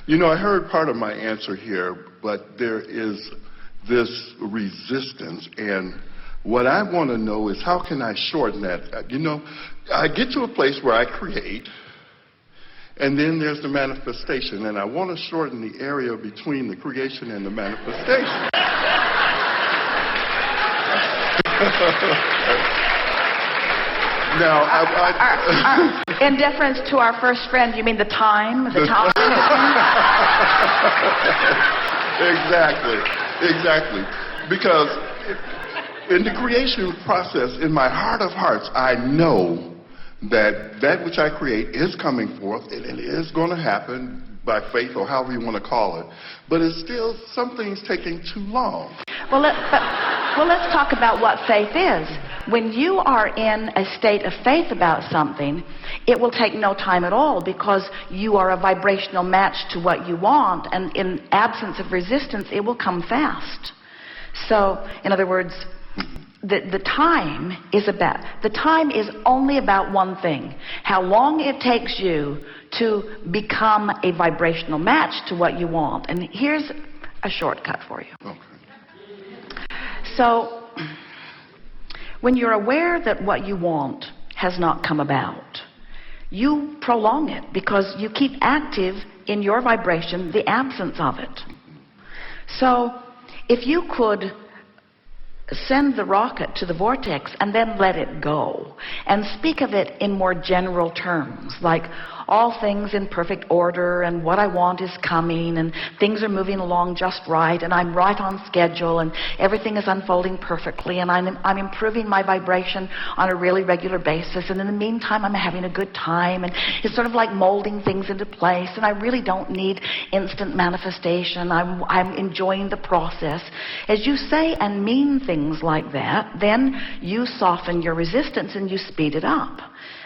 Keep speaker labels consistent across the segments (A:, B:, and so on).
A: You know, I heard part of my answer here, but there is this resistance, and what I want to know is how can I shorten that? You know, I get to a place where I create, and then there's the manifestation, and I want to shorten the area between the creation and the manifestation. Now,
B: in deference to our first friend, you mean the time? The time?
A: Exactly. Because in the creation process, in my heart of hearts, I know that which I create is coming forth, and it is going to happen by faith or however you want to call it. But it's still, something's taking too long.
B: Well, let's talk about what faith is. When you are in a state of faith about something, it will take no time at all because you are a vibrational match to what you want, and in absence of resistance, it will come fast. So, in other words, the time is only about one thing: how long it takes you to become a vibrational match to what you want. And here's a shortcut for you.
A: Okay.
B: So, when you're aware that what you want has not come about, you prolong it because you keep active in your vibration the absence of it. So, if you could send the rocket to the vortex and then let it go and speak of it in more general terms, like all things in perfect order and what I want is coming and things are moving along just right and I'm right on schedule and everything is unfolding perfectly and I'm improving my vibration on a really regular basis, and in the meantime I'm having a good time, and it's sort of like molding things into place, and I really don't need instant manifestation. I'm enjoying the process. As you say and mean things like that, then you soften your resistance and you speed it up.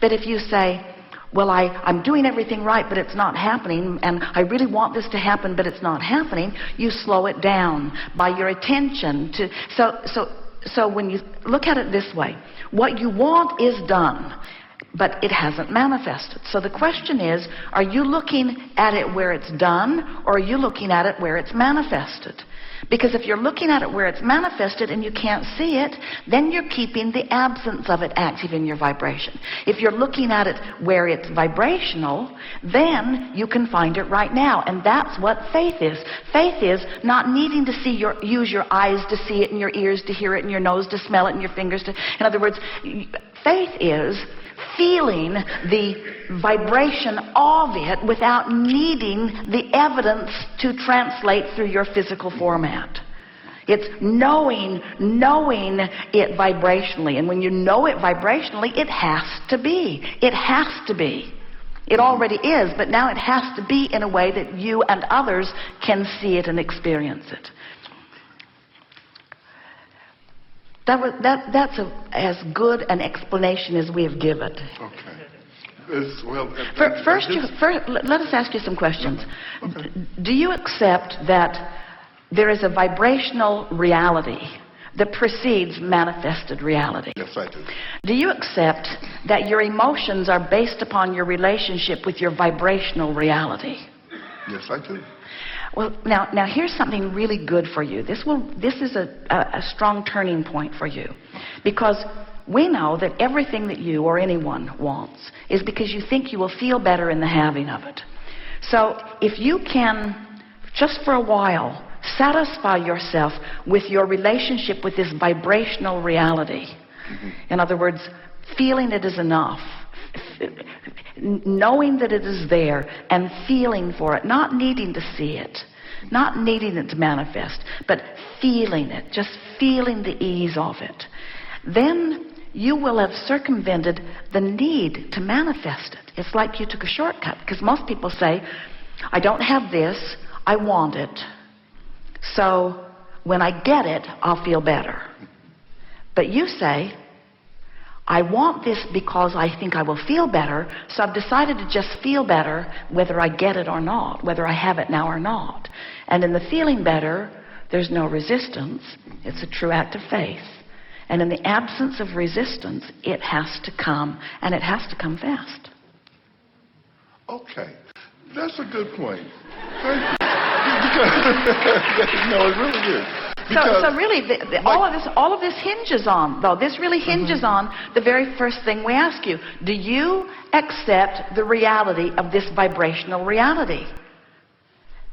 B: But if you say, well, I'm doing everything right, but it's not happening, and I really want this to happen, but it's not happening, you slow it down by your attention to... So when you look at it this way, what you want is done, but it hasn't manifested. So the question is, are you looking at it where it's done, or are you looking at it where it's manifested? Because if you're looking at it where it's manifested and you can't see it, then you're keeping the absence of it active in your vibration. If you're looking at it where it's vibrational, then you can find it right now. And that's what faith is. Faith is not needing to use your eyes to see it and your ears to hear it and your nose to smell it and your fingers to... In other words, faith is feeling the vibration of it without needing the evidence to translate through your physical format. It's knowing it vibrationally, and when you know it vibrationally, it has to be. It has to be. It already is, but now it has to be in a way that you and others can see it and experience it. That's as good an explanation as we have given.
A: Okay.
B: First, let us ask you some questions.
A: Okay.
B: Do you accept that there is a vibrational reality that precedes manifested reality?
A: Yes, I do.
B: Do you accept that your emotions are based upon your relationship with your vibrational reality?
A: Yes, I do.
B: Well, now here's something really good for you. This is a strong turning point for you, because we know that everything that you or anyone wants is because you think you will feel better in the having of it. So if you can, just for a while, satisfy yourself with your relationship with this vibrational reality. In other words, feeling it is enough. Knowing that it is there and feeling for it, not needing to see it, not needing it to manifest, but feeling it, just feeling the ease of it. Then you will have circumvented the need to manifest it. It's like you took a shortcut, because most people say, I don't have this, I want it, so when I get it, I'll feel better. But you say, I want this because I think I will feel better, so I've decided to just feel better whether I get it or not, whether I have it now or not. And in the feeling better, there's no resistance. It's a true act of faith. And in the absence of resistance, it has to come, and it has to come fast.
A: Okay. That's a good point. No, it really is.
B: So really, all of this hinges on, though. This really hinges on the very first thing we ask you. Do you accept the reality of this vibrational reality?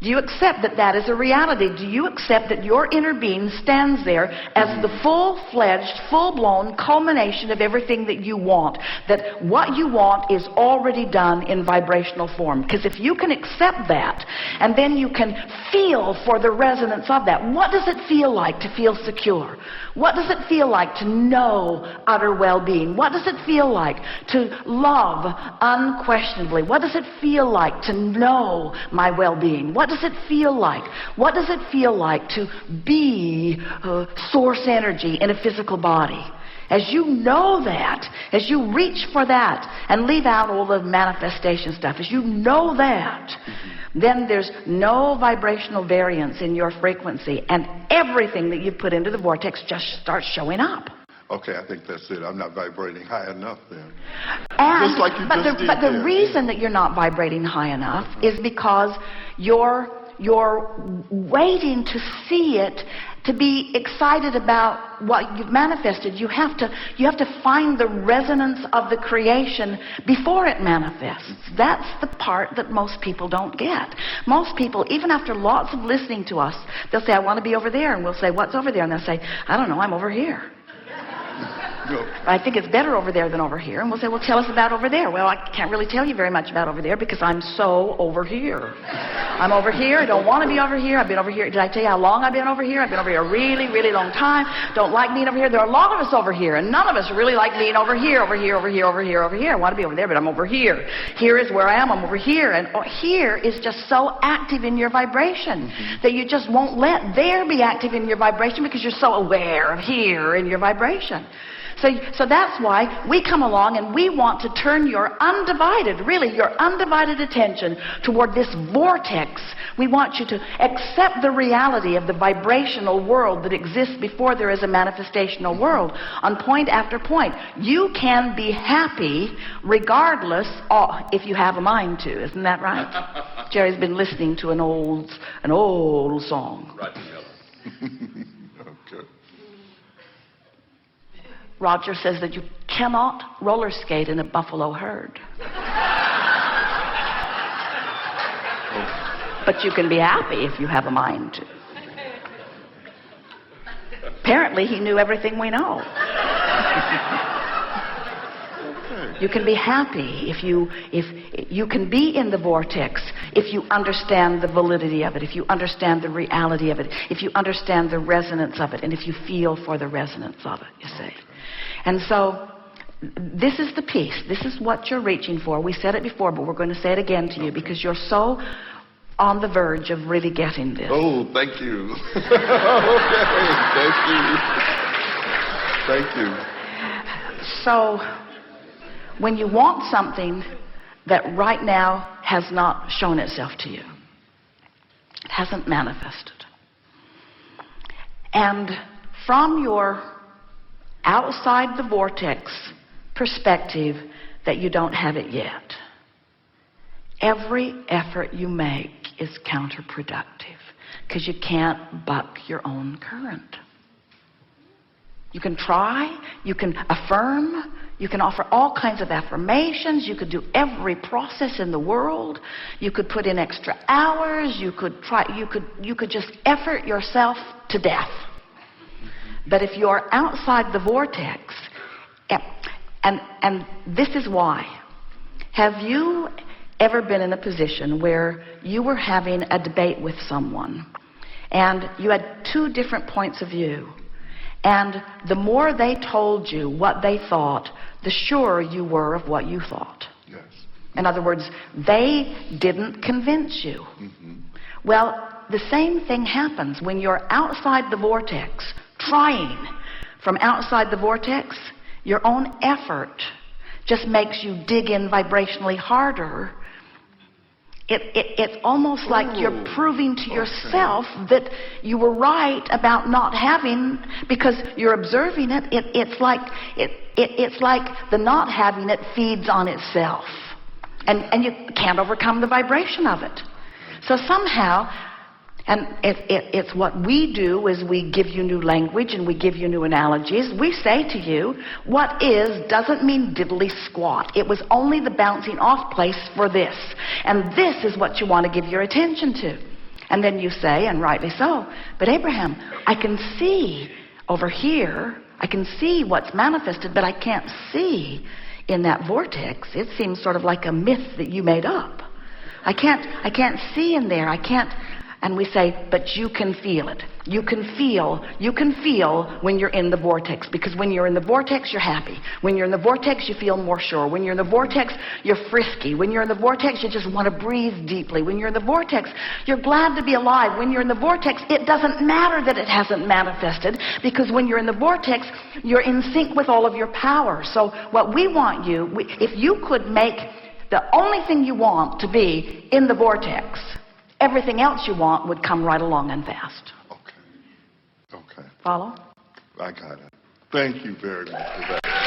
B: Do you accept that that is a reality? Do you accept that your inner being stands there as the full-fledged, full-blown culmination of everything that you want? That what you want is already done in vibrational form. Because if you can accept that, and then you can feel for the resonance of that, what does it feel like to feel secure? What does it feel like to know utter well-being? What does it feel like to love unquestionably? What does it feel like to know my well-being? What does it feel like? What does it feel like to be source energy in a physical body? As you know that, as you reach for that and leave out all the manifestation stuff, as you know that, then there's no vibrational variance in your frequency, and everything that you put into the vortex just starts showing up.
A: Okay, I think that's it. I'm not vibrating high enough then.
B: And,
A: just like you just did
B: but the
A: there.
B: reason that you're not vibrating high enough is because you're waiting to see it, to be excited about what you've manifested. You have to find the resonance of the creation before it manifests. That's the part that most people don't get. Most people, even after lots of listening to us, they'll say, I want to be over there. And we'll say, what's over there? And they'll say, I don't know, I'm over here.
A: No.
B: I think it's better over there than over here. And we'll say, well, tell us about over there. Well, I can't really tell you very much about over there because I'm so over here. I'm over here. I don't want to be over here. I've been over here. Did I tell you how long I've been over here? I've been over here a really, really long time. Don't like being over here. There are a lot of us over here, and none of us really like being over here, over here, over here, over here, over here. I want to be over there, but I'm over here. Here is where I am. I'm over here. And here is just so active in your vibration that you just won't let there be active in your vibration because you're so aware of here in your vibration. So that's why we come along and we want to turn your undivided attention toward this vortex. We want you to accept the reality of the vibrational world that exists before there is a manifestational world. On point after point, you can be happy regardless if you have a mind to. Isn't that right? Jerry's been listening to an old song.
C: Right together.
A: Okay.
B: Roger says that you cannot roller skate in a buffalo herd. But you can be happy if you have a mind to. Apparently, he knew everything we know. You can be happy if you can be in the vortex if you understand the validity of it, if you understand the reality of it, if you understand the resonance of it, and if you feel for the resonance of it, you see. And so this is the piece. This is what you're reaching for. We said it before, but we're going to say it again to you because you're so on the verge of really getting this.
A: Oh, thank you. Okay, thank you. Thank you.
B: So when you want something that right now has not shown itself to you, it hasn't manifested, and from your outside the vortex perspective that you don't have it yet, every effort you make is counterproductive because you can't buck your own current. You can try, you can affirm, you can offer all kinds of affirmations, you could do every process in the world, you could put in extra hours, you could just effort yourself to death. But if you're outside the vortex, and this is why, have you ever been in a position where you were having a debate with someone and you had two different points of view, and the more they told you what they thought, the surer you were of what you thought?
A: Yes.
B: In other words, they didn't convince you.
A: Mm-hmm.
B: Well, the same thing happens when you're outside the vortex, trying from outside the vortex. Your own effort just makes you dig in vibrationally harder. It's almost like you're proving to yourself that you were right about not having, because you're observing it. It's like the not having it feeds on itself, and you can't overcome the vibration of it. So somehow, and it's what we do is we give you new language and we give you new analogies. We say to you, what is doesn't mean diddly squat. It was only the bouncing off place for this. And this is what you want to give your attention to. And then you say, and rightly so, but Abraham, I can see over here, I can see what's manifested, but I can't see in that vortex. It seems sort of like a myth that you made up. I can't see in there. I can't. And we say, but you can feel it. You can feel when you're in the vortex. Because when you're in the vortex, you're happy. When you're in the vortex, you feel more sure. When you're in the vortex, you're frisky. When you're in the vortex, you just want to breathe deeply. When you're in the vortex, you're glad to be alive. When you're in the vortex, it doesn't matter that it hasn't manifested. Because when you're in the vortex, you're in sync with all of your power. So what we want you, if you could make the only thing you want to be in the vortex, everything else you want would come right along and fast.
A: Okay.
B: Follow?
A: I got it. Thank you very much for that.